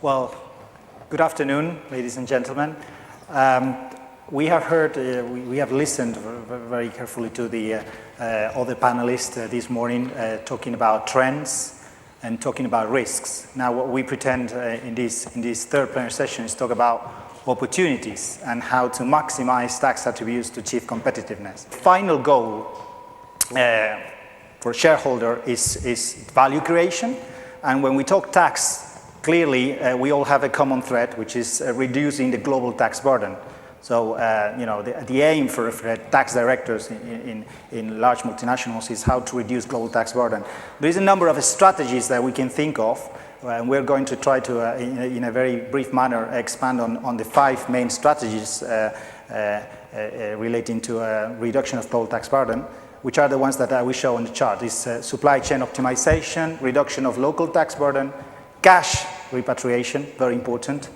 Well, good afternoon, ladies and gentlemen. We have heard, we have listened very carefully to the other panelists this morning talking about trends and talking about risks. Now, what we pretend in this third plenary session is talk about opportunities and how to maximize tax attributes to achieve competitiveness. Final goal for shareholder is value creation, and when we talk tax, clearly, we all have a common thread, which is reducing the global tax burden. So, you know, the aim for tax directors in large multinationals is how to reduce global tax burden. There is a number of strategies that we can think of, and we're going to try to, in a very brief manner, expand on the 5 main strategies relating to reduction of global tax burden, which are the ones that we show on the chart. This supply chain optimization, reduction of local tax burden, cash repatriation, very important,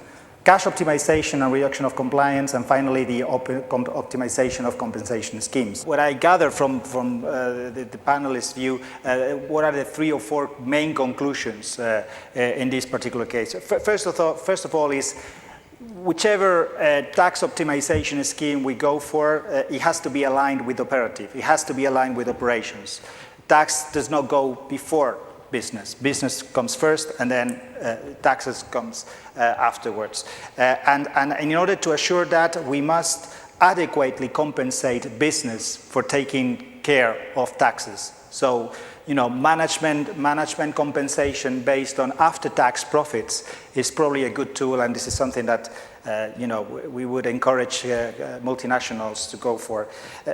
cash optimization and reduction of compliance, and finally the optimization of compensation schemes. What I gather from the panelists' view, what are the 3 or 4 main conclusions in this particular case? First of all is, whichever tax optimization scheme we go for, it has to be aligned with operative. It has to be aligned with operations. Tax does not go before business. Business comes first, and then taxes comes afterwards. And in order to assure that, we must adequately compensate business for taking care of taxes. So, you know, management compensation based on after-tax profits is probably a good tool, and this is something that you know, we would encourage multinationals to go for.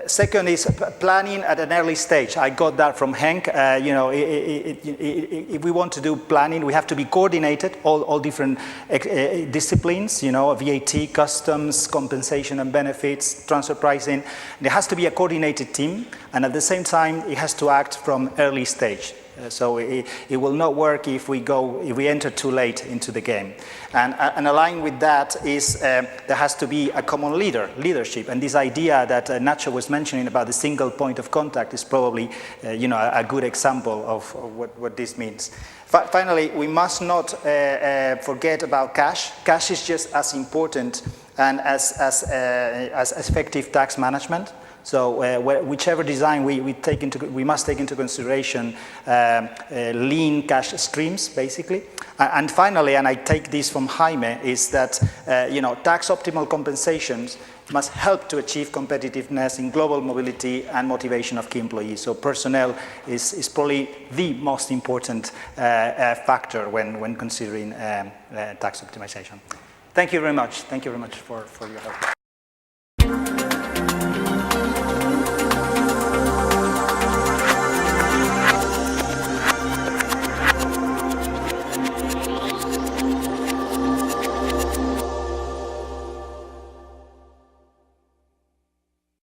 Second is planning at an early stage. I got that from Henk. You know, if we want to do planning, we have to be coordinated, all different disciplines, you know, VAT, customs, compensation and benefits, transfer pricing. There has to be a coordinated team, and at the same time, it has to act from early stage. So it will not work if we enter too late into the game. And aligned with that is there has to be a common leadership. And this idea that Nacho was mentioning about the single point of contact is probably you know, a good example of what this means. Finally, we must not forget about cash. Cash is just as important and as effective tax management. So whichever design we must take into consideration lean cash streams, basically. And finally, and I take this from Jaime, is that you know, tax optimal compensations must help to achieve competitiveness in global mobility and motivation of key employees. So personnel is probably the most important factor when considering tax optimization. Thank you very much. Thank you very much for your help.